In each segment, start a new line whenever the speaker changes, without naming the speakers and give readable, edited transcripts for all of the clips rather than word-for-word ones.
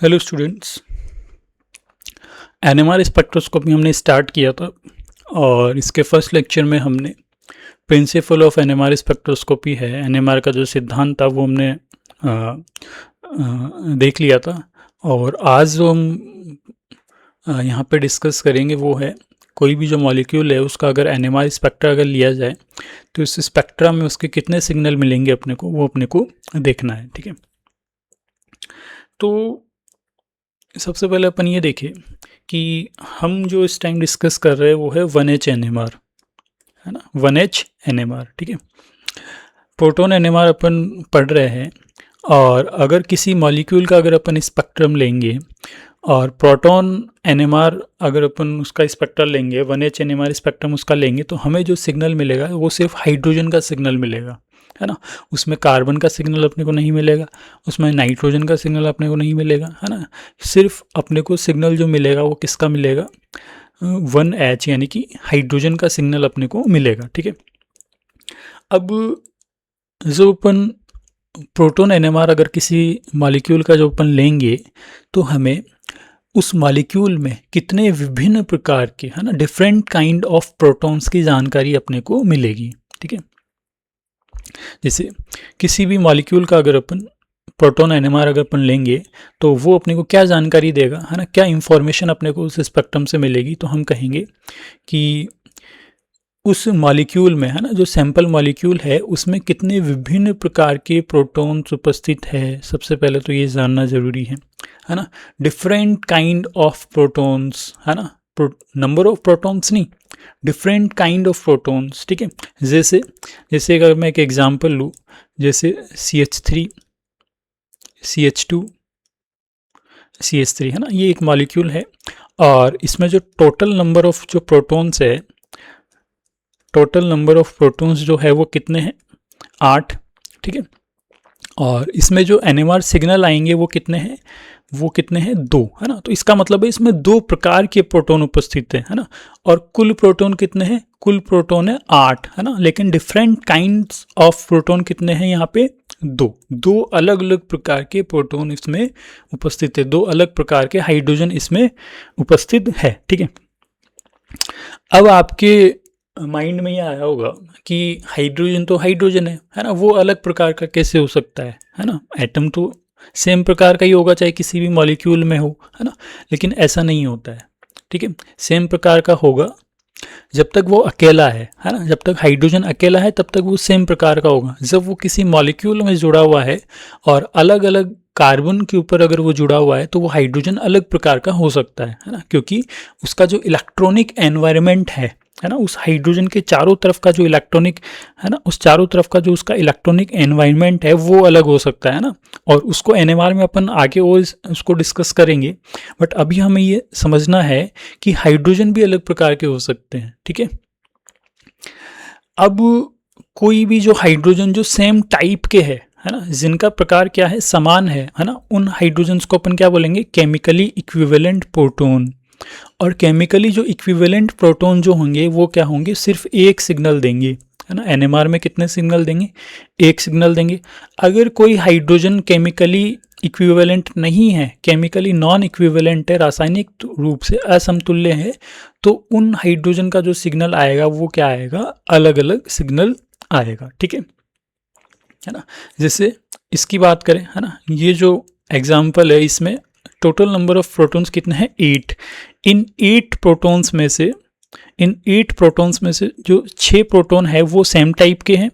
Hello students, NMR spectroscopy हमने start किया था और इसके फर्स्ट लेक्चर में हमने प्रिंसिपल ऑफ एनएमआर स्पेक्ट्रोस्कोपी है, एनएमआर का जो सिद्धांत था वो हमने देख लिया था। और आज जो हम यहाँ पे डिस्कस करेंगे वो है कोई भी जो मॉलिक्यूल है उसका अगर एनएमआर स्पेक्ट्रा अगर लिया जाए तो इस स्पेक्ट्रा में उसके कितने सिग्नल मिलेंगे अपने को, वो अपने को देखना है। ठीक है, तो सबसे पहले अपन ये देखें कि हम जो इस टाइम डिस्कस कर रहे हैं वो है 1H NMR, है ना, 1H NMR। ठीक है, प्रोटॉन NMR अपन पढ़ रहे हैं और अगर किसी मॉलिक्यूल का अगर अपन स्पेक्ट्रम लेंगे और प्रोटॉन NMR अगर अपन उसका स्पेक्ट्रम लेंगे, 1H NMR स्पेक्ट्रम उसका लेंगे तो हमें जो सिग्नल मिलेगा वो सिर्फ हाइड्रोजन का सिग्नल मिलेगा, है ना। उसमें कार्बन का सिग्नल अपने को नहीं मिलेगा, उसमें नाइट्रोजन का सिग्नल अपने को नहीं मिलेगा, है ना। सिर्फ अपने को सिग्नल जो मिलेगा वो किसका मिलेगा, 1H यानी कि हाइड्रोजन का सिग्नल अपने को मिलेगा। ठीक है, अब जो अपन प्रोटॉन NMR अगर किसी मॉलिक्यूल का जो अपन लेंगे तो हमें उस मॉलिक्यूल में कितने विभिन्न प्रकार के, है ना, डिफरेंट काइंड ऑफ प्रोटॉन्स की जानकारी अपने को मिलेगी। ठीक है, जैसे किसी भी मॉलिक्यूल का अगर अपन प्रोटॉन NMR अगर अपन लेंगे तो वो अपने को क्या जानकारी देगा, है ना, क्या इंफॉर्मेशन अपने को उस स्पेक्ट्रम से मिलेगी। तो हम कहेंगे कि उस मॉलिक्यूल में, है ना, जो सैंपल मॉलिक्यूल है उसमें कितने विभिन्न प्रकार के प्रोटॉन्स उपस्थित है। सबसे पहले तो ये जानना ज़रूरी है ना। डिफरेंट काइंड ऑफ प्रोटॉन्स, है ना, नंबर ऑफ प्रोटॉन्स नहीं, डिफरेंट काइंड ऑफ प्रोटॉन्स। ठीक है, जैसे अगर मैं एक एग्जांपल लूँ, जैसे CH3, CH2, CH3, है ना, ये एक मॉलिक्यूल है और इसमें जो टोटल नंबर ऑफ जो प्रोटॉन्स है, टोटल नंबर ऑफ प्रोटॉन्स जो है वो कितने हैं, 8। ठीक है, और इसमें जो NMR सिग्नल आएंगे वो कितने हैं, 2, है ना। तो इसका मतलब है इसमें 2 प्रकार के प्रोटॉन उपस्थित है ना। और कुल प्रोटॉन कितने हैं, कुल प्रोटॉन है 8, है ना, लेकिन डिफरेंट काइंड्स ऑफ प्रोटॉन कितने हैं यहाँ पे, 2 अलग अलग प्रकार के प्रोटॉन इसमें उपस्थित है, 2 अलग प्रकार के हाइड्रोजन इसमें उपस्थित है। ठीक है, अब आपके माइंड में ये आया होगा कि हाइड्रोजन तो हाइड्रोजन है ना, वो अलग प्रकार का कैसे हो सकता है ना। एटम तो सेम प्रकार का ही होगा चाहे किसी भी मॉलिक्यूल में हो, है ना, लेकिन ऐसा नहीं होता है। ठीक है, सेम प्रकार का होगा जब तक वो अकेला है ना, जब तक हाइड्रोजन अकेला है तब तक वो सेम प्रकार का होगा। जब वो किसी मॉलिक्यूल में जुड़ा हुआ है और अलग अलग कार्बन के ऊपर अगर वो जुड़ा हुआ है तो वो हाइड्रोजन अलग प्रकार का हो सकता है ना, क्योंकि उसका जो इलेक्ट्रॉनिक एनवायरनमेंट है ना, उस हाइड्रोजन के चारों तरफ का जो इलेक्ट्रॉनिक, है ना, उस चारों तरफ का जो उसका इलेक्ट्रॉनिक एनवायरनमेंट है वो अलग हो सकता है ना। और उसको NMR में अपन आगे और उसको डिस्कस करेंगे, बट अभी हमें ये समझना है कि हाइड्रोजन भी अलग प्रकार के हो सकते हैं। ठीक है, अब कोई भी जो हाइड्रोजन जो सेम टाइप के है ना, जिनका प्रकार क्या है, समान है ना, उन हाइड्रोजन्स को अपन क्या बोलेंगे, केमिकली इक्विवेलेंट प्रोटॉन। और केमिकली जो इक्विवेलेंट प्रोटॉन जो होंगे वो क्या होंगे, सिर्फ एक सिग्नल देंगे, है ना। NMR में कितने सिग्नल देंगे, एक सिग्नल देंगे। अगर कोई हाइड्रोजन केमिकली इक्विवेलेंट नहीं है, केमिकली नॉन इक्विवेलेंट है, रासायनिक रूप से असमतुल्य है, तो उन हाइड्रोजन का जो सिग्नल आएगा वो क्या आएगा, अलग अलग सिग्नल आएगा। ठीक है ना। जैसे इसकी बात करें, है ना, ये जो एग्जाम्पल है इसमें टोटल नंबर ऑफ प्रोटॉन्स कितने हैं, 8। इन 8 प्रोटॉन्स में से जो 6 प्रोटॉन है वो सेम टाइप के हैं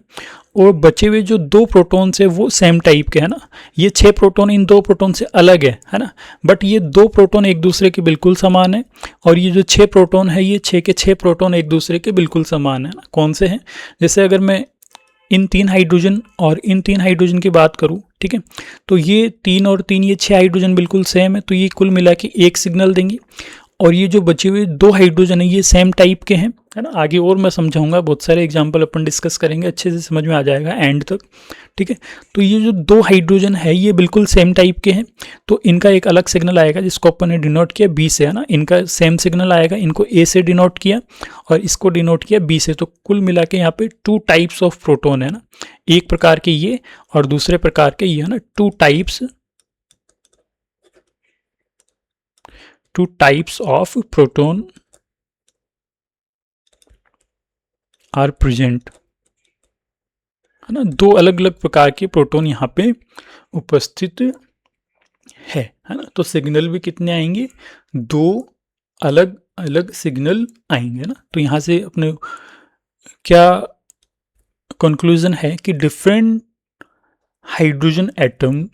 और बचे हुए जो 2 प्रोटॉन्स है वो सेम टाइप के, है ना। ये 6 प्रोटॉन इन 2 प्रोटॉन से अलग है ना, बट ये 2 प्रोटॉन एक दूसरे के बिल्कुल समान है। और ये जो 6 प्रोटॉन है, ये 6 के 6 प्रोटॉन एक दूसरे के बिल्कुल समान है ना। कौन से हैं, जैसे अगर मैं इन 3 हाइड्रोजन और इन 3 हाइड्रोजन की बात करूं, ठीक है, तो ये 3 और 3, ये 6 हाइड्रोजन बिल्कुल सेम है, तो ये कुल मिला के एक सिग्नल देंगे। और ये जो बचे हुए 2 हाइड्रोजन है ये सेम टाइप के हैं, है ना। आगे और मैं समझाऊंगा, बहुत सारे एग्जांपल अपन डिस्कस करेंगे, अच्छे से समझ में आ जाएगा एंड तक। ठीक है, तो ये जो 2 हाइड्रोजन है ये बिल्कुल सेम टाइप के हैं, तो इनका एक अलग सिग्नल आएगा जिसको अपन ने डिनोट किया B से, है ना। इनका सेम सिग्नल आएगा, इनको A से डिनोट किया और इसको डिनोट किया B से। तो कुल मिला के यहाँ पे 2 टाइप्स ऑफ प्रोटॉन है ना, एक प्रकार के ये और दूसरे प्रकार के ये, है ना, 2 types two types of proton are present, है ना, दो अलग अलग प्रकार के प्रोटोन यहाँ पे उपस्थित है ना। तो सिग्नल भी कितने आएंगे, दो अलग अलग सिग्नल आएंगे ना। तो यहाँ से अपने क्या कंक्लूजन है कि डिफरेंट हाइड्रोजन एटम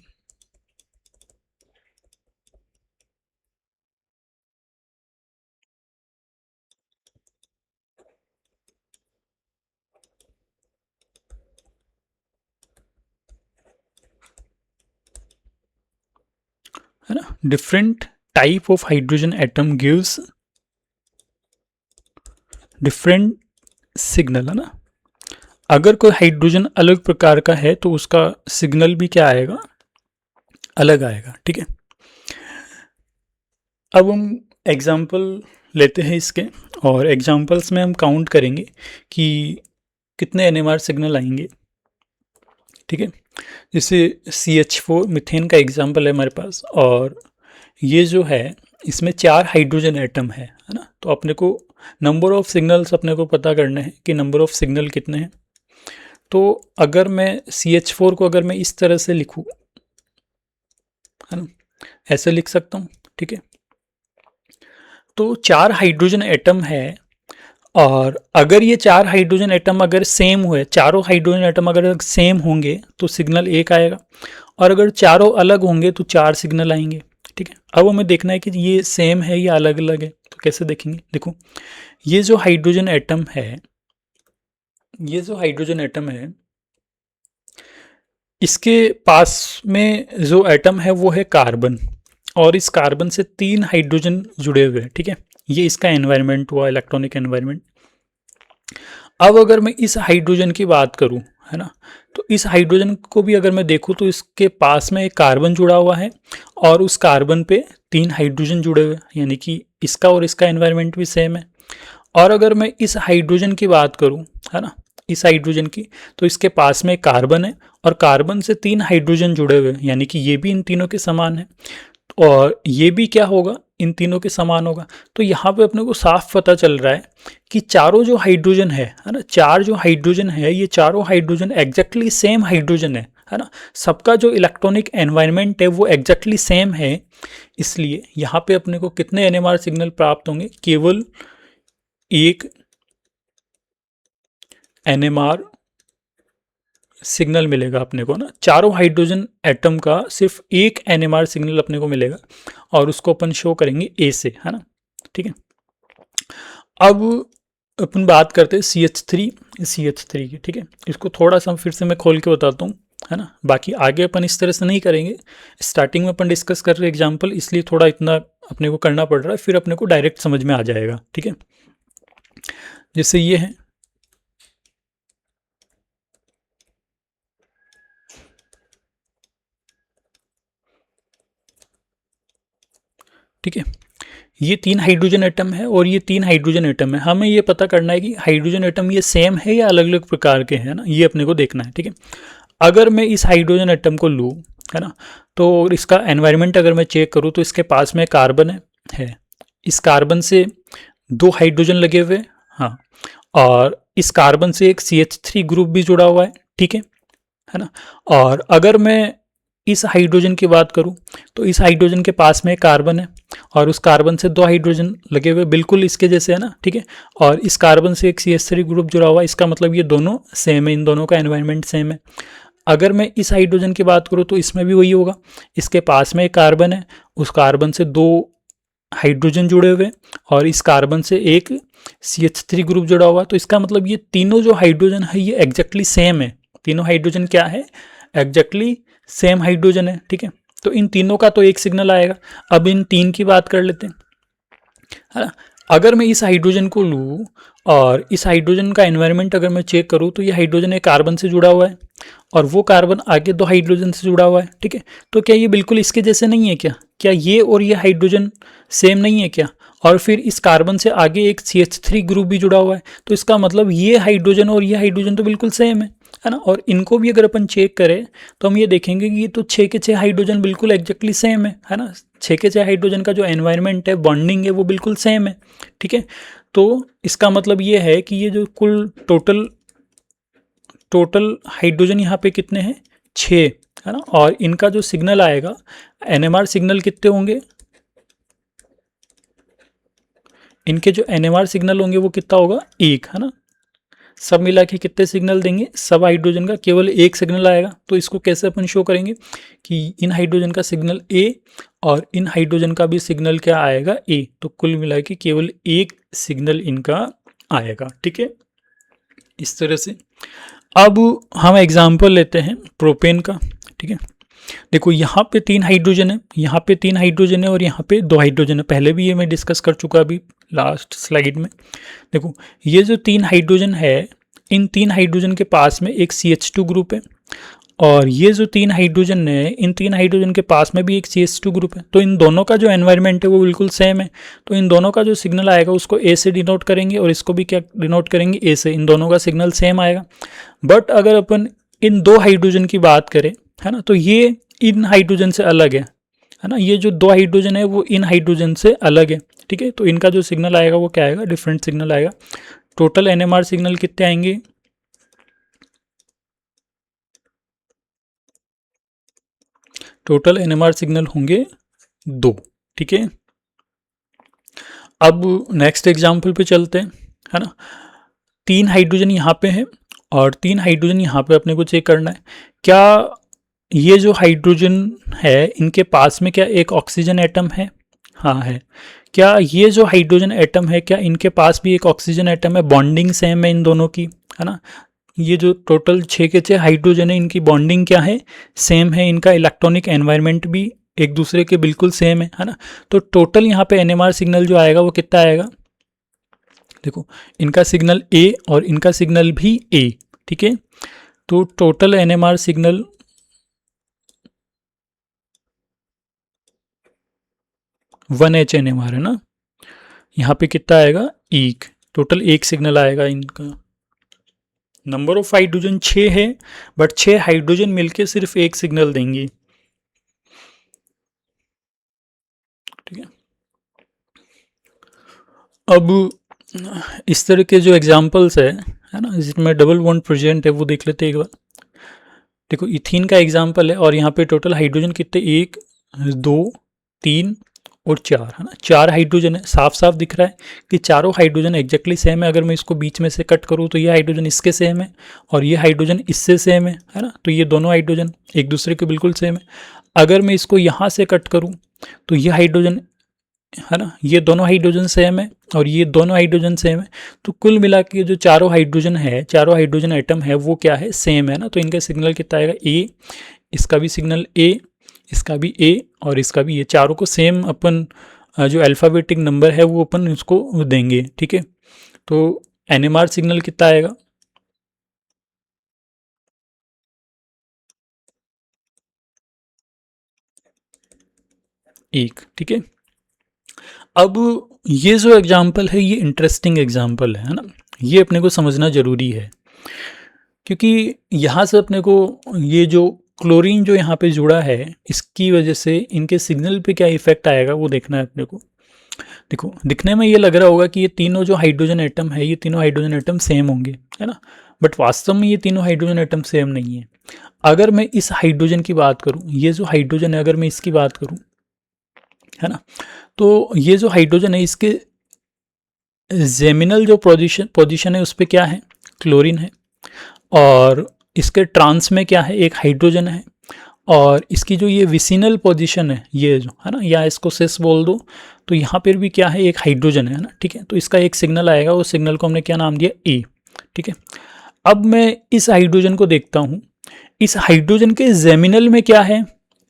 है ना, different type of hydrogen atom gives different signal, है ना। अगर कोई हाइड्रोजन अलग प्रकार का है तो उसका सिग्नल भी क्या आएगा, अलग आएगा, ठीक है। अब हम एग्जाम्पल लेते हैं इसके, और एग्जाम्पल्स में हम काउंट करेंगे कि कितने NMR सिग्नल आएंगे, ठीक है। जैसे CH4 मीथेन का एग्जाम्पल है हमारे पास, और ये जो है इसमें 4 हाइड्रोजन एटम है ना। तो अपने को नंबर ऑफ सिग्नल्स अपने को पता करने हैं कि नंबर ऑफ सिग्नल कितने हैं। तो अगर मैं CH4 को अगर मैं इस तरह से लिखूं, है ना, ऐसे लिख सकता हूँ, ठीक है। तो 4 हाइड्रोजन एटम है, और अगर ये 4 हाइड्रोजन एटम अगर सेम हुए, चारों हाइड्रोजन एटम अगर सेम होंगे तो सिग्नल 1 आएगा, और अगर चारों अलग होंगे तो 4 सिग्नल आएंगे, ठीक है। अब हमें देखना है कि ये सेम है या अलग अलग है। तो कैसे देखेंगे, देखो ये जो हाइड्रोजन एटम है, ये जो हाइड्रोजन एटम है, इसके पास में जो एटम है वो है कार्बन, और इस कार्बन से 3 हाइड्रोजन जुड़े हुए हैं, ठीक है। ये इसका एनवायरनमेंट हुआ, इलेक्ट्रॉनिक एनवायरनमेंट। अब अगर मैं इस हाइड्रोजन की बात करूं, है ना, तो इस हाइड्रोजन को भी अगर मैं देखूं तो इसके पास में एक कार्बन जुड़ा हुआ है, और उस कार्बन पे 3 हाइड्रोजन जुड़े हुए हैं, यानी कि इसका और इसका एनवायरनमेंट भी सेम है। और अगर मैं इस हाइड्रोजन की बात करूं, है ना, इस हाइड्रोजन की, तो इसके पास में कार्बन है, और कार्बन से 3 हाइड्रोजन जुड़े हुए हैं, यानी कि ये भी इन तीनों के समान है, और ये भी क्या होगा, इन तीनों के समान होगा। तो यहाँ पे अपने को साफ पता चल रहा है कि चारों जो हाइड्रोजन है ना, 4 जो हाइड्रोजन है, ये चारों हाइड्रोजन एग्जैक्टली सेम हाइड्रोजन है ना। सबका जो इलेक्ट्रॉनिक एनवायरनमेंट है वो एग्जैक्टली सेम है, इसलिए यहाँ पे अपने को कितने NMR सिग्नल प्राप्त होंगे, केवल एक NMR सिग्नल मिलेगा अपने को ना। चारों हाइड्रोजन एटम का सिर्फ एक NMR सिग्नल अपने को मिलेगा, और उसको अपन शो करेंगे A से, है ना, ठीक है। अब अपन बात करते हैं CH3 की, ठीक है। इसको थोड़ा सा फिर से मैं खोल के बताता हूँ, है ना। बाकी आगे अपन इस तरह से नहीं करेंगे, स्टार्टिंग में अपन डिस्कस कर रहे एग्जाम्पल, इसलिए थोड़ा इतना अपने को करना पड़ रहा है, फिर अपने को डायरेक्ट समझ में आ जाएगा, ठीक है। जैसे ये है, ठीक है, ये 3 हाइड्रोजन एटम है, और ये 3 हाइड्रोजन एटम है। हमें ये पता करना है कि हाइड्रोजन एटम ये सेम है या अलग अलग प्रकार के हैं ना, ये अपने को देखना है, ठीक है। अगर मैं इस हाइड्रोजन एटम को लूँ, है ना, तो इसका एनवायरनमेंट अगर मैं चेक करूँ तो इसके पास में कार्बन है, इस कार्बन से 2 हाइड्रोजन लगे हुए, हाँ, और इस कार्बन से एक CH3 ग्रुप भी जुड़ा हुआ है, ठीक है ना। और अगर मैं इस हाइड्रोजन की बात करूं तो इस हाइड्रोजन के पास में कार्बन है, और उस कार्बन से 2 हाइड्रोजन लगे हुए बिल्कुल इसके जैसे, है ना, ठीक है। और इस कार्बन से एक CH3 ग्रुप जुड़ा हुआ है, इसका मतलब ये दोनों सेम है, इन दोनों का एनवायरनमेंट सेम है। अगर मैं इस हाइड्रोजन की बात करूं तो इसमें भी वही होगा, इसके पास में एक कार्बन है, उस कार्बन से 2 हाइड्रोजन जुड़े हुए, और इस कार्बन से एक CH3 ग्रुप जुड़ा हुआ है। तो इसका मतलब ये तीनों जो हाइड्रोजन है ये एग्जैक्टली सेम है, तीनों हाइड्रोजन क्या है, एग्जैक्टली सेम हाइड्रोजन है, ठीक है। तो इन तीनों का तो एक सिग्नल आएगा। अब इन 3 की बात कर लेते हैं, है ना। अगर मैं इस हाइड्रोजन को लूँ और इस हाइड्रोजन का एनवायरनमेंट अगर मैं चेक करूँ तो ये हाइड्रोजन एक कार्बन से जुड़ा हुआ है, और वो कार्बन आगे 2 हाइड्रोजन से जुड़ा हुआ है, ठीक है। तो क्या ये बिल्कुल इसके जैसे नहीं है क्या, क्या ये और ये हाइड्रोजन सेम नहीं है क्या। और फिर इस कार्बन से आगे एक CH3 ग्रुप भी जुड़ा हुआ है, तो इसका मतलब ये हाइड्रोजन और ये हाइड्रोजन तो बिल्कुल सेम है ना। और इनको भी अगर अपन चेक करें तो हम ये देखेंगे कि ये तो 6 के 6 हाइड्रोजन बिल्कुल एग्जैक्टली सेम है ना। 6 के 6 हाइड्रोजन का जो एनवायरनमेंट है, बॉन्डिंग है, वो बिल्कुल सेम है। ठीक है, तो इसका मतलब ये है कि ये जो कुल टोटल हाइड्रोजन यहाँ पे कितने हैं, 6 है ना, और इनका जो सिग्नल आएगा, एनएमआर सिग्नल कितने होंगे, इनके जो एनएमआर सिग्नल होंगे वो कितना होगा, 1 है ना। सब मिला के कितने सिग्नल देंगे, सब हाइड्रोजन का केवल 1 सिग्नल आएगा। तो इसको कैसे अपन शो करेंगे कि इन हाइड्रोजन का सिग्नल ए और इन हाइड्रोजन का भी सिग्नल क्या आएगा, ए। तो कुल मिला के केवल 1 सिग्नल इनका आएगा। ठीक है, इस तरह से। अब हम एग्जाम्पल लेते हैं प्रोपेन का। ठीक है, देखो यहाँ पे 3 हाइड्रोजन है, यहाँ पे 3 हाइड्रोजन है और यहाँ पे 2 हाइड्रोजन है। पहले भी ये मैं डिस्कस कर चुका अभी लास्ट स्लाइड में। देखो ये जो 3 हाइड्रोजन है, इन 3 हाइड्रोजन के पास में एक CH2 ग्रुप है, और ये जो 3 हाइड्रोजन है, इन 3 हाइड्रोजन के पास में भी एक CH2 ग्रुप है। तो इन दोनों का जो एनवायरनमेंट है वो बिल्कुल सेम है। तो इन दोनों का जो सिग्नल आएगा उसको ए से डिनोट करेंगे और इसको भी क्या डिनोट करेंगे, ए से। इन दोनों का सिग्नल सेम आएगा। बट अगर अपन इन 2 हाइड्रोजन की बात करें, है ना, तो ये इन हाइड्रोजन से अलग है ना। ये जो 2 हाइड्रोजन है वो इन हाइड्रोजन से अलग है। ठीक है, तो इनका जो सिग्नल आएगा वो क्या आएगा, डिफरेंट सिग्नल आएगा। टोटल एनएमआर सिग्नल कितने आएंगे, टोटल एनएमआर सिग्नल होंगे 2। ठीक है, अब नेक्स्ट एग्जाम्पल पे चलते हैं, है ना। 3 हाइड्रोजन यहाँ पे है और 3 हाइड्रोजन यहाँ पे अपने को चेक करना है, क्या ये जो हाइड्रोजन है इनके पास में क्या एक ऑक्सीजन एटम है, हाँ है। क्या ये जो हाइड्रोजन एटम है, क्या इनके पास भी एक ऑक्सीजन एटम है, बॉन्डिंग सेम है इन दोनों की, है ना। ये जो टोटल 6 के 6 हाइड्रोजन है, इनकी बॉन्डिंग क्या है, सेम है। इनका इलेक्ट्रॉनिक एनवायरनमेंट भी एक दूसरे के बिल्कुल सेम है ना। तो टोटल यहाँ पे एनएमआर सिग्नल जो आएगा वो कितना आएगा, देखो इनका सिग्नल ए और इनका सिग्नल भी ए। ठीक है, तो total NMR signal 1H NMR है ना। यहाँ पे कितना आएगा, 1, टोटल 1 सिग्नल आएगा। इनका नंबर ऑफ हाइड्रोजन 6 है, बट 6 हाइड्रोजन मिलके सिर्फ 1 सिग्नल देंगी। ठीक है, अब इस तरह के जो एग्जाम्पल्स है ना, जिसमें डबल बॉन्ड प्रेजेंट है, वो देख लेते हैं एक बार। देखो इथीन का एग्जाम्पल है और यहाँ पे टोटल हाइड्रोजन कितने, 1 2 3 और 4, है ना। 4 हाइड्रोजन है, साफ साफ दिख रहा है कि चारों हाइड्रोजन एग्जैक्टली सेम है। अगर मैं इसको बीच में से कट करूँ तो ये हाइड्रोजन इसके सेम है और ये हाइड्रोजन इससे सेम है ना। तो ये दोनों हाइड्रोजन एक दूसरे के बिल्कुल सेम है। अगर मैं इसको यहाँ से कट करूँ तो ये हाइड्रोजन, है ना, ये दोनों हाइड्रोजन सेम है और ये दोनों हाइड्रोजन सेम है। तो कुल मिला के जो चारों हाइड्रोजन है, चारों हाइड्रोजन एटम है, वो क्या है, सेम है ना। तो इनका सिग्नल कितना आएगा, ए, इसका भी सिग्नल ए, इसका भी ए और इसका भी ए। चारों को सेम अपन जो अल्फ़ाबेटिक नंबर है वो अपन उसको देंगे। ठीक है, तो एनएमआर सिग्नल कितना आएगा, एक। ठीक है, अब ये जो एग्जाम्पल है ये इंटरेस्टिंग एग्जाम्पल है ना। ये अपने को समझना ज़रूरी है क्योंकि यहाँ से अपने को ये जो क्लोरीन जो यहाँ पे जुड़ा है, इसकी वजह से इनके सिग्नल पे क्या इफेक्ट आएगा वो देखना है अपने को। देखो दिखने में ये लग रहा होगा कि ये तीनों जो हाइड्रोजन एटम है, ये तीनों हाइड्रोजन एटम सेम होंगे, है ना। बट वास्तव में ये तीनों हाइड्रोजन एटम सेम नहीं है। अगर मैं इस हाइड्रोजन की बात करूँ, ये जो हाइड्रोजन है अगर मैं इसकी बात करूँ, है ना, तो ये जो हाइड्रोजन है इसके जेमिनल जो पोजीशन है उस पर क्या है, क्लोरीन है, और इसके ट्रांस में क्या है, एक हाइड्रोजन है, और इसकी जो ये विसिनल पोजीशन है, ये जो है ना, या इसको सिस बोल दो, तो यहाँ पर भी क्या है, एक हाइड्रोजन है ना। ठीक है, तो इसका एक सिग्नल आएगा, उस सिग्नल को हमने क्या नाम दिया, ए। ठीक है, अब मैं इस हाइड्रोजन को देखता हूँ, इस हाइड्रोजन के जेमिनल में क्या है,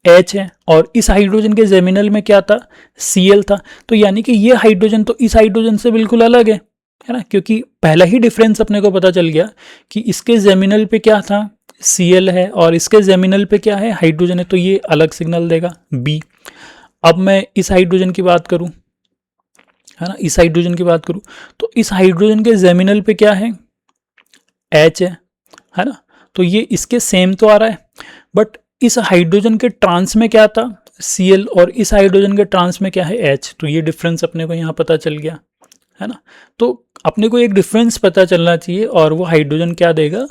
H है, और इस हाइड्रोजन के जेमिनल में क्या था, Cl था। तो यानी कि ये हाइड्रोजन तो इस हाइड्रोजन से बिल्कुल अलग है ना, क्योंकि पहला ही डिफरेंस अपने को पता चल गया कि इसके जेमिनल पे क्या था, Cl है, और इसके जेमिनल पे क्या है, हाइड्रोजन है। तो ये अलग सिग्नल देगा, B। अब मैं इस हाइड्रोजन की बात करूं, है ना, इस हाइड्रोजन की बात करूं, तो इस हाइड्रोजन के जेमिनल पे क्या है, H है ना। तो ये इसके सेम तो आ रहा है, बट इस हाइड्रोजन के ट्रांस में क्या था Cl और इस हाइड्रोजन के ट्रांस में क्या है H, तो ये डिफरेंस अपने को यहाँ पता चल गया है ना। तो अपने को एक डिफरेंस पता चलना चाहिए और वो हाइड्रोजन क्या देगा,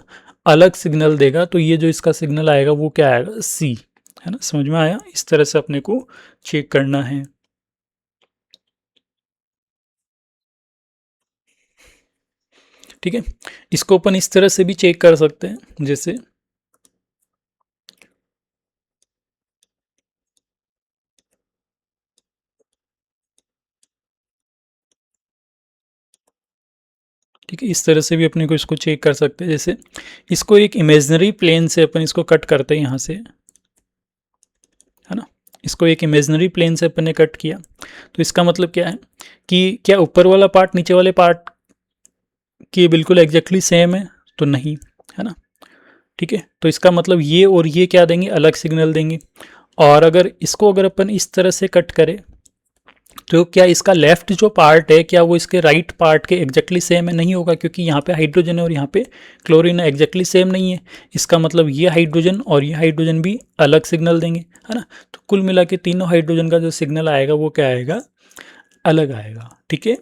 अलग सिग्नल देगा। तो ये जो इसका सिग्नल आएगा वो क्या आएगा, C, है ना। समझ में आया, इस तरह से अपने को चेक करना है। ठीक है, इसको अपन इस तरह से भी चेक कर सकते हैं, जैसे ठीक है, इस तरह से भी अपने को इसको चेक कर सकते हैं। जैसे इसको एक इमेजिनरी प्लेन से अपन इसको कट करते हैं यहाँ से, है ना। इसको एक इमेजिनरी प्लेन से अपन ने कट किया, तो इसका मतलब क्या है कि क्या ऊपर वाला पार्ट नीचे वाले पार्ट की बिल्कुल एग्जैक्टली सेम है, तो नहीं, है ना। ठीक है, तो इसका मतलब ये और ये क्या देंगे, अलग सिग्नल देंगे। और अगर इसको अगर अपन इस तरह से कट करें तो क्या इसका लेफ्ट जो पार्ट है क्या वो इसके राइट पार्ट के एग्जैक्टली सेम है, नहीं होगा, क्योंकि यहाँ पे हाइड्रोजन है और यहाँ पे क्लोरीन है, एग्जैक्टली सेम नहीं है। इसका मतलब ये हाइड्रोजन और ये हाइड्रोजन भी अलग सिग्नल देंगे, है ना। तो कुल मिला के तीनों हाइड्रोजन का जो सिग्नल आएगा वो क्या आएगा, अलग आएगा। ठीक है,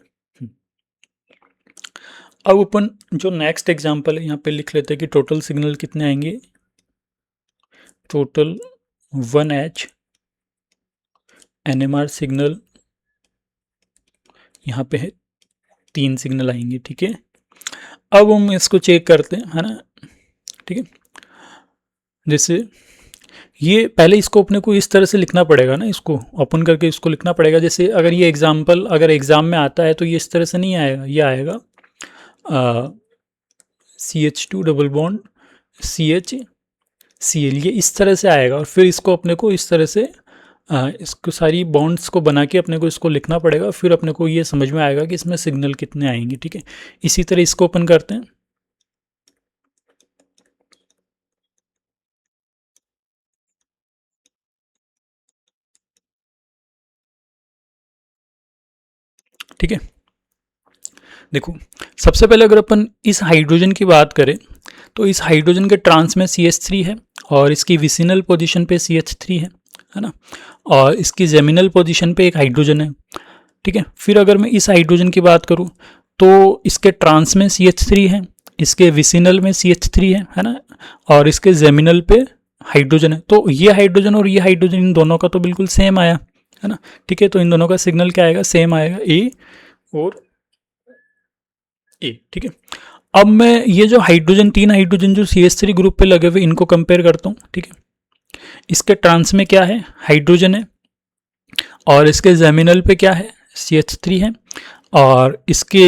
अब अपन जो नेक्स्ट एग्जाम्पल है यहाँ पे लिख लेते हैं कि टोटल सिग्नल कितने आएंगे। टोटल 1H NMR सिग्नल यहाँ पे है, 3 सिग्नल आएंगे। ठीक है, अब हम इसको चेक करते हैं, है ना। ठीक है, जैसे ये पहले इसको अपने को इस तरह से लिखना पड़ेगा ना, इसको ओपन करके इसको लिखना पड़ेगा। जैसे अगर ये एग्जाम्पल अगर एग्ज़ाम में आता है तो ये इस तरह से नहीं आएगा, ये आएगा CH2 डबल बॉन्ड CHCl, ये इस तरह से आएगा। और फिर इसको अपने को इस तरह से इसको सारी बॉन्ड्स को बना के अपने को इसको लिखना पड़ेगा, फिर अपने को ये समझ में आएगा कि इसमें सिग्नल कितने आएंगे। ठीक है, इसी तरह इसको ओपन करते हैं। ठीक है, देखो सबसे पहले अगर अपन इस हाइड्रोजन की बात करें तो इस हाइड्रोजन के ट्रांस में CH3 है और इसकी विसिनल पोजीशन पे CH3 है ना। और इसकी जेमिनल पोजीशन पे एक हाइड्रोजन है। ठीक है, फिर अगर मैं इस हाइड्रोजन की बात करूं तो इसके ट्रांस में CH3 है, इसके विसिनल में CH3 है ना। और इसके जेमिनल पे हाइड्रोजन है। तो ये हाइड्रोजन और ये हाइड्रोजन इन दोनों का तो बिल्कुल सेम आया, है ना। ठीक है, तो इन दोनों का सिग्नल क्या आएगा, सेम आएगा, A और A। ठीक है, अब मैं ये जो हाइड्रोजन 3 हाइड्रोजन जो CH3 ग्रुप पे लगे हुए इनको कंपेयर करता हूँ। ठीक है, इसके ट्रांस में क्या है, हाइड्रोजन है और इसके जेमिनल पे क्या है, CH3 है और इसके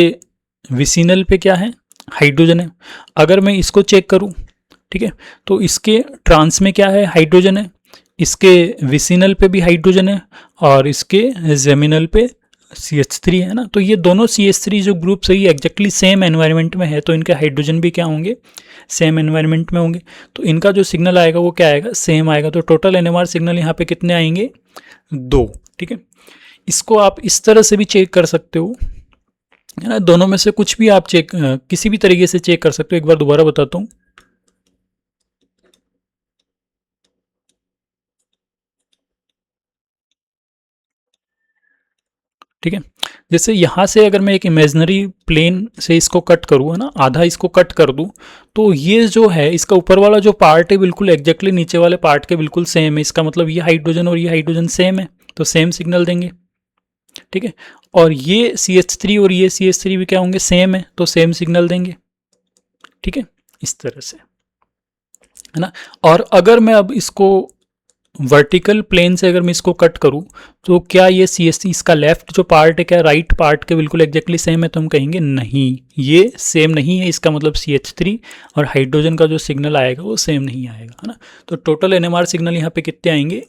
विसिनल पे क्या है, हाइड्रोजन है। अगर मैं इसको चेक करूं, ठीक है, तो इसके ट्रांस में क्या है, हाइड्रोजन है, इसके विसिनल पे भी हाइड्रोजन है और इसके जेमिनल पे CH3 है ना। तो ये दोनों CH3 जो ग्रुप सही एग्जैक्टली सेम एनवायरनमेंट में है, तो इनके हाइड्रोजन भी क्या होंगे, सेम एनवायरनमेंट में होंगे। तो इनका जो सिग्नल आएगा वो क्या आएगा, सेम आएगा। तो टोटल NMR सिग्नल यहाँ पे कितने आएंगे, 2। ठीक है, इसको आप इस तरह से भी चेक कर सकते हो, है ना। दोनों में से कुछ भी आप चेक किसी भी तरीके से चेक कर सकते हो। एक बार दोबारा बताता हूँ। ठीक है, जैसे यहाँ से अगर मैं एक इमेजिनरी प्लेन से इसको कट करूँ, है ना, आधा इसको कट कर दूँ, तो ये जो है इसका ऊपर वाला जो पार्ट है बिल्कुल एग्जैक्टली नीचे वाले पार्ट के बिल्कुल सेम है। इसका मतलब ये हाइड्रोजन और ये हाइड्रोजन सेम है, तो सेम सिग्नल देंगे। ठीक है, और ये CH3 और ये CH3 भी क्या होंगे, सेम है, तो सेम सिग्नल देंगे। ठीक है, इस तरह से, है ना। और अगर मैं अब इसको वर्टिकल प्लेन से अगर मैं इसको कट करूं तो क्या ये CH3 इसका लेफ्ट जो पार्ट है क्या राइट पार्ट के बिल्कुल एग्जैक्टली सेम है, तो हम कहेंगे नहीं, ये सेम नहीं है। इसका मतलब CH3 और हाइड्रोजन का जो सिग्नल आएगा वो सेम नहीं आएगा, है ना। तो टोटल NMR सिग्नल यहाँ पे कितने आएंगे,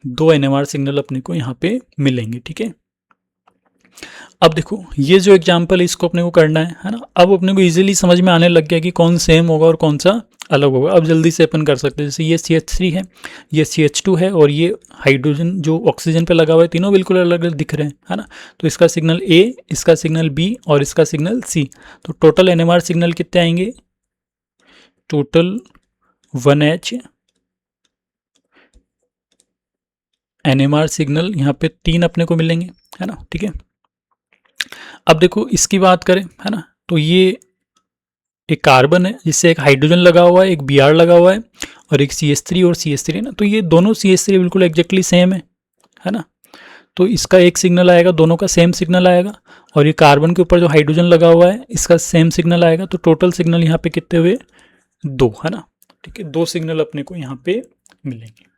2 NMR सिग्नल अपने को यहाँ पे मिलेंगे। ठीक है, अब देखो ये जो एग्जाम्पल है इसको अपने को करना है ना। अब अपने को इजीली समझ में आने लग गया कि कौन सेम होगा और कौन सा अलग होगा। अब जल्दी से अपन कर सकते हैं। जैसे ये CH3 है, ये CH2 है और ये हाइड्रोजन जो ऑक्सीजन पे लगा हुआ है, तीनों बिल्कुल अलग अलग दिख रहे हैं, है ना। तो इसका सिग्नल A, इसका सिग्नल B और इसका सिग्नल C। तो टोटल NMR सिग्नल कितने आएंगे, टोटल 1H NMR सिग्नल यहाँ पे 3 अपने को मिलेंगे, है ना, ठीक है। अब देखो इसकी बात करें, है ना, तो ये एक कार्बन है जिससे एक हाइड्रोजन लगा हुआ है, एक Br लगा हुआ है, और एक CH3 और CH3 है ना, तो ये दोनों CH3 बिल्कुल एग्जैक्टली सेम है ना। तो इसका एक सिग्नल आएगा, दोनों का सेम सिग्नल आएगा, और ये कार्बन के ऊपर जो हाइड्रोजन लगा हुआ है इसका सेम सिग्नल आएगा। तो टोटल सिग्नल यहाँ पे कितने हुए, 2, है ना, ठीक है, 2 सिग्नल अपने को यहाँ पे मिलेंगे।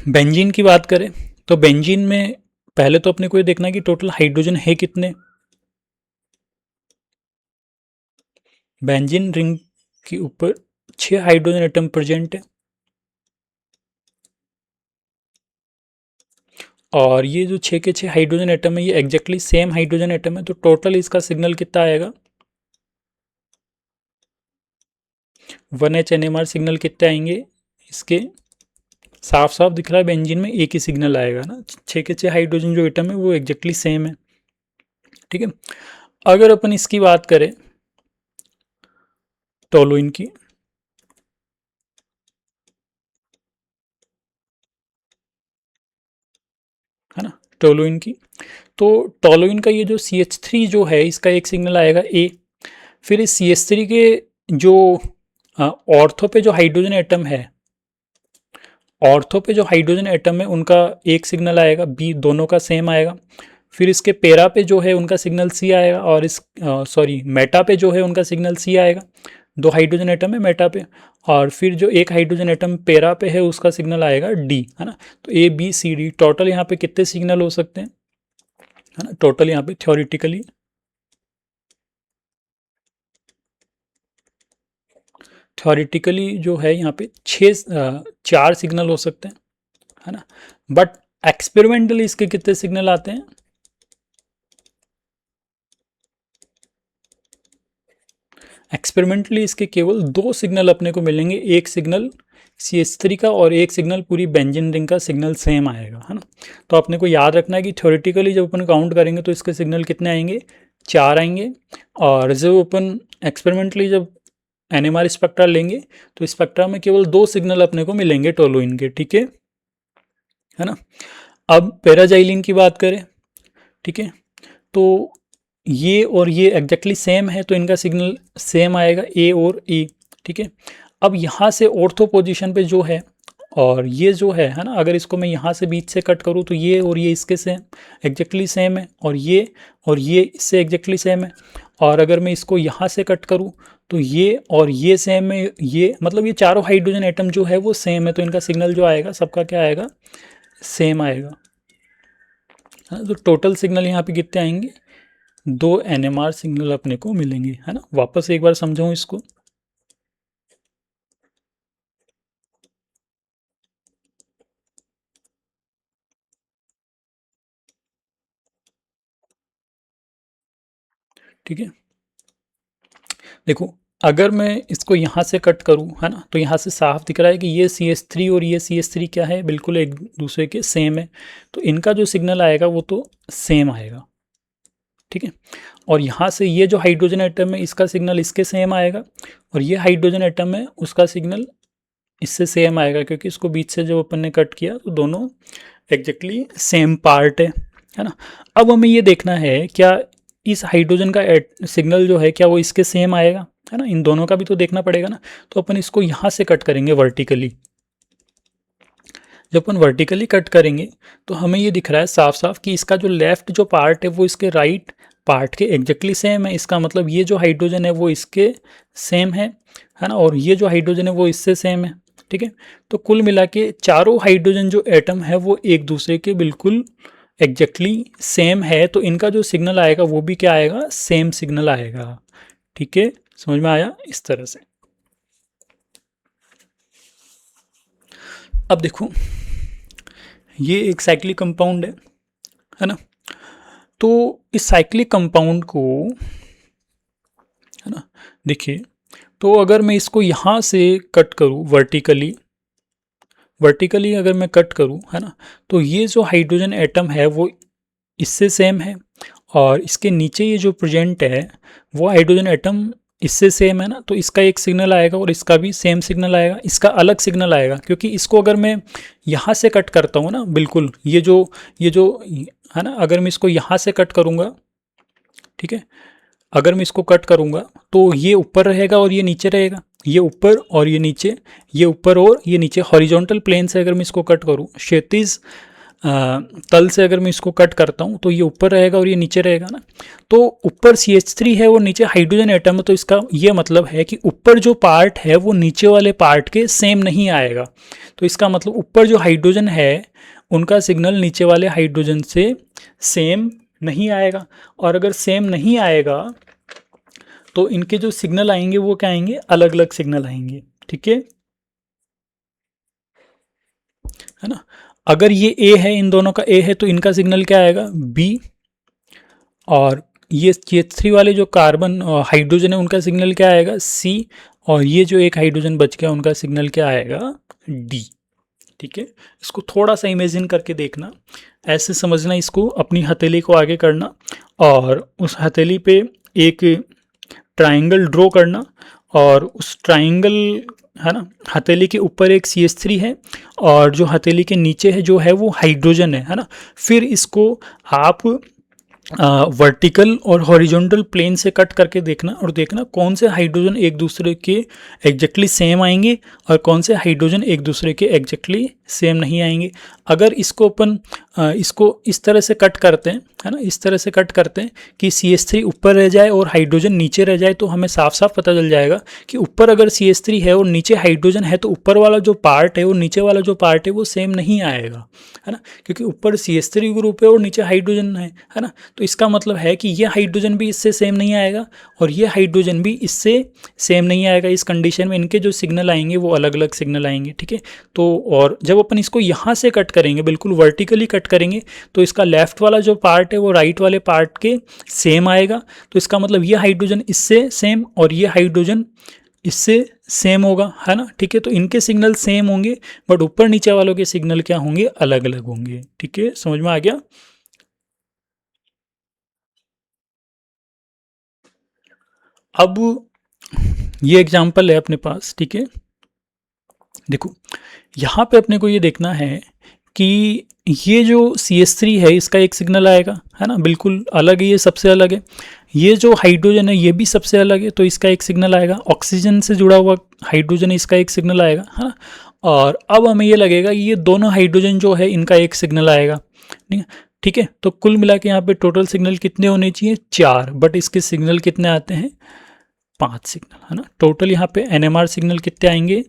बेंजीन की बात करें तो बेंजीन में पहले तो अपने को ये देखना है कि टोटल हाइड्रोजन है कितने। बेंजीन रिंग के ऊपर 6 हाइड्रोजन एटम प्रेजेंट है, और ये जो 6 के 6 हाइड्रोजन एटम है ये एग्जैक्टली सेम हाइड्रोजन एटम है। तो टोटल इसका सिग्नल कितना आएगा, 1H NMR सिग्नल कितने आएंगे इसके, साफ साफ दिख रहा है बेंजीन में एक ही सिग्नल आएगा ना, 6 के 6 हाइड्रोजन जो एटम है वो एग्जैक्टली सेम है, ठीक है। अगर अपन इसकी बात करें टोलुइन की, है ना, टोलुइन की, तो टोलुइन का ये जो CH3 जो है इसका एक सिग्नल आएगा A। फिर इस CH3 के जो ऑर्थो पे जो हाइड्रोजन एटम है, ऑर्थो पे जो हाइड्रोजन एटम है उनका एक सिग्नल आएगा B, दोनों का सेम आएगा। फिर इसके पेरा पे जो है उनका सिग्नल C आएगा, और इस मेटा पे जो है उनका सिग्नल C आएगा। 2 हाइड्रोजन एटम है मेटा पे, और फिर जो एक हाइड्रोजन एटम पेरा पे है उसका सिग्नल आएगा D, है ना। तो ABCD टोटल यहाँ पे कितने सिग्नल हो सकते हैं, है ना, टोटल यहाँ पे थ्योरेटिकली जो है यहाँ पे 4 सिग्नल हो सकते हैं, है ना। बट एक्सपेरिमेंटली इसके कितने सिग्नल आते हैं, एक्सपेरिमेंटली इसके केवल 2 सिग्नल अपने को मिलेंगे, एक सिग्नल CH3 का और एक सिग्नल पूरी बेंजीन रिंग का सिग्नल सेम आएगा, है ना। तो अपने को याद रखना है कि थ्योरेटिकली जब अपन काउंट करेंगे तो इसके सिग्नल कितने आएंगे, 4 आएंगे, और जब अपन एक्सपेरिमेंटली जब NMR स्पेक्ट्रा लेंगे तो स्पेक्ट्रा में केवल 2 सिग्नल अपने को मिलेंगे टोलुइन के, ठीक है ना। अब पैराजाइलिन की बात करें, ठीक है, तो ये और ये एग्जैक्टली सेम है तो इनका सिग्नल सेम आएगा A और E, ठीक है। अब यहाँ से ऑर्थो पोजीशन पे जो है, और ये जो है ना, अगर इसको मैं यहाँ से बीच से कट करूँ तो ये और ये इसके सेम एग्जैक्टली सेम है, और ये इससे एग्जैक्टली सेम है। और अगर मैं इसको यहाँ से कट करूँ तो ये और ये सेम है, ये मतलब ये चारों हाइड्रोजन एटम जो है वो सेम है, तो इनका सिग्नल जो आएगा सबका क्या आएगा, सेम आएगा। तो टोटल सिग्नल यहाँ पे कितने आएंगे, 2 NMR सिग्नल अपने को मिलेंगे, है ना। वापस एक बार समझाऊं इसको, ठीक है। देखो अगर मैं इसको यहाँ से कट करूँ, है ना, तो यहाँ से साफ दिख रहा है कि ये CH3 और ये CH3 क्या है, बिल्कुल एक दूसरे के सेम है, तो इनका जो सिग्नल आएगा वो तो सेम आएगा, ठीक है। और यहाँ से ये जो हाइड्रोजन एटम है इसका सिग्नल इसके सेम आएगा, और ये हाइड्रोजन एटम है उसका सिग्नल इससे सेम आएगा, क्योंकि इसको बीच से जब अपन ने कट किया तो दोनों एग्जैक्टली सेम पार्ट है ना। अब हमें ये देखना है क्या इस हाइड्रोजन का सिग्नल जो है क्या वो इसके सेम आएगा, है ना, इन दोनों का भी तो देखना पड़ेगा ना। तो अपन इसको यहाँ से कट करेंगे वर्टिकली, जब अपन वर्टिकली कट करेंगे तो हमें ये दिख रहा है साफ साफ कि इसका जो लेफ्ट जो पार्ट है वो इसके राइट पार्ट के एग्जैक्टली सेम है। इसका मतलब ये जो हाइड्रोजन है वो इसके सेम है ना, और ये जो हाइड्रोजन है वो इससे सेम है, ठीक है। तो कुल मिला के चारों हाइड्रोजन जो एटम है वो एक दूसरे के बिल्कुल एग्जैक्टली सेम है, तो इनका जो सिग्नल आएगा वो भी क्या आएगा, सेम सिग्नल आएगा, ठीक है। समझ में आया इस तरह से। अब देखो ये एक साइक्लिक कंपाउंड है ना, तो इस साइक्लिक कंपाउंड को, है ना, देखिए, तो अगर मैं इसको यहाँ से कट करूँ वर्टिकली अगर मैं कट करूँ, है ना, तो ये जो हाइड्रोजन एटम है वो इससे सेम है, और इसके नीचे ये जो प्रेजेंट है वो हाइड्रोजन एटम इससे सेम है ना, तो इसका एक सिग्नल आएगा और इसका भी सेम सिग्नल आएगा, इसका अलग सिग्नल आएगा, क्योंकि इसको अगर मैं यहाँ से कट करता हूँ ना, बिल्कुल ये जो है ना, अगर मैं इसको यहाँ से कट करूँगा, ठीक है, अगर मैं इसको कट करूँगा तो ये ऊपर रहेगा और ये नीचे रहेगा, ये ऊपर और ये नीचे, ये ऊपर और ये नीचे। हॉरिजॉन्टल प्लेन से अगर मैं इसको कट करूँ, क्षैतिज तल से अगर मैं इसको कट करता हूँ तो ये ऊपर रहेगा और ये नीचे रहेगा ना। तो ऊपर CH3 है और नीचे हाइड्रोजन एटम है, तो इसका ये मतलब है कि ऊपर जो पार्ट है वो नीचे वाले पार्ट के सेम नहीं आएगा। तो इसका मतलब ऊपर जो हाइड्रोजन है उनका सिग्नल नीचे वाले हाइड्रोजन से सेम नहीं आएगा, और अगर सेम नहीं आएगा तो इनके जो सिग्नल आएंगे वो क्या आएंगे, अलग अलग सिग्नल आएंगे, ठीक है ना। अगर ये A है, इन दोनों का A है, तो इनका सिग्नल क्या आएगा, B, और ये CH3 वाले जो कार्बन हाइड्रोजन है उनका सिग्नल क्या आएगा, C, और ये जो एक हाइड्रोजन बच गया उनका सिग्नल क्या आएगा, D, ठीक है। इसको थोड़ा सा इमेजिन करके देखना, ऐसे समझना, इसको अपनी हथेली को आगे करना और उस हथेली पे एक ट्राइंगल ड्रॉ करना, और उस ट्राइंगल है ना, हथेली के ऊपर एक CH3 है और जो हथेली के नीचे है जो है वो हाइड्रोजन है ना। फिर इसको आप वर्टिकल और हॉरिजॉन्टल प्लेन से कट करके देखना और देखना कौन से हाइड्रोजन एक दूसरे के एग्जैक्टली सेम आएंगे और कौन से हाइड्रोजन एक दूसरे के एग्जैक्टली सेम नहीं आएंगे। अगर इसको अपन इसको इस तरह से कट करते हैं, है ना, इस तरह से कट करते हैं कि CH3 ऊपर रह जाए और हाइड्रोजन नीचे रह जाए, तो हमें साफ साफ पता चल जाएगा कि ऊपर अगर CH3 है और नीचे हाइड्रोजन है तो ऊपर वाला जो पार्ट है और नीचे वाला जो पार्ट है वो सेम नहीं आएगा, है ना, क्योंकि ऊपर CH3 ग्रुप है और नीचे हाइड्रोजन है ना। तो इसका मतलब है कि ये हाइड्रोजन भी इससे सेम नहीं आएगा और ये हाइड्रोजन भी इससे सेम नहीं आएगा। इस कंडीशन में इनके जो सिग्नल आएंगे वो अलग अलग सिग्नल आएंगे, ठीक है। तो और जब अपन इसको यहाँ से कट करेंगे, बिल्कुल वर्टिकली कट करेंगे, तो इसका लेफ्ट वाला जो पार्ट है वो राइट वाले पार्ट के सेम आएगा। तो इसका मतलब ये हाइड्रोजन इससे सेम और ये हाइड्रोजन इससे सेम होगा, है ना, ठीक है। तो इनके सिग्नल सेम होंगे बट ऊपर नीचे वालों के सिग्नल क्या होंगे, अलग अलग होंगे, ठीक है। समझ में आ गया। अब ये एग्जाम्पल है अपने पास, ठीक है। देखो यहाँ पे अपने को ये देखना है कि ये जो CH3 है इसका एक सिग्नल आएगा, है ना, बिल्कुल अलग है, ये सबसे अलग है। ये जो हाइड्रोजन है ये भी सबसे अलग है, तो इसका एक सिग्नल आएगा। ऑक्सीजन से जुड़ा हुआ हाइड्रोजन है, इसका एक सिग्नल आएगा, है ना। और अब हमें ये लगेगा कि ये दोनों हाइड्रोजन जो है इनका एक सिग्नल आएगा, ठीक है। तो कुल मिला के यहाँ पे टोटल सिग्नल कितने होने चाहिए, 4, बट इसके सिग्नल कितने आते हैं, 5 सिग्नल, है ना। टोटल यहाँ पे NMR सिग्नल कितने आएंगे,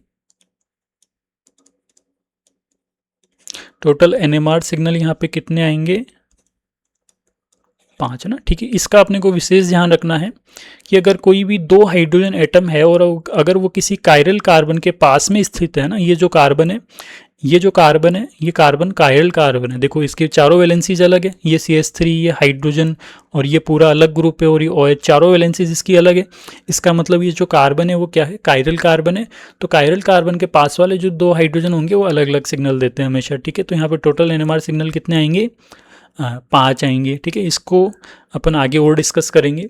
टोटल NMR सिग्नल यहाँ पे कितने आएंगे, 5, है ना, ठीक है। इसका अपने को विशेष ध्यान रखना है कि अगर कोई भी 2 हाइड्रोजन एटम है और अगर वो किसी कायरल कार्बन के पास में स्थित है ना, ये जो कार्बन है, ये जो कार्बन है, ये कार्बन कायरल कार्बन है। देखो इसके चारों वैलेंसीज अलग है, ये CH3, ये हाइड्रोजन और ये पूरा अलग ग्रुप है और ये OH, चारों वैलेंसीज इसकी अलग है। इसका मतलब ये जो कार्बन है वो क्या है, कायरल कार्बन है। तो कायरल कार्बन के पास वाले जो 2 हाइड्रोजन होंगे वो अलग अलग सिग्नल देते हैं हमेशा, ठीक है। तो यहाँ पर टोटल NMR सिग्नल कितने आएंगे, 5 आएंगे, ठीक है। इसको अपन आगे और डिस्कस करेंगे।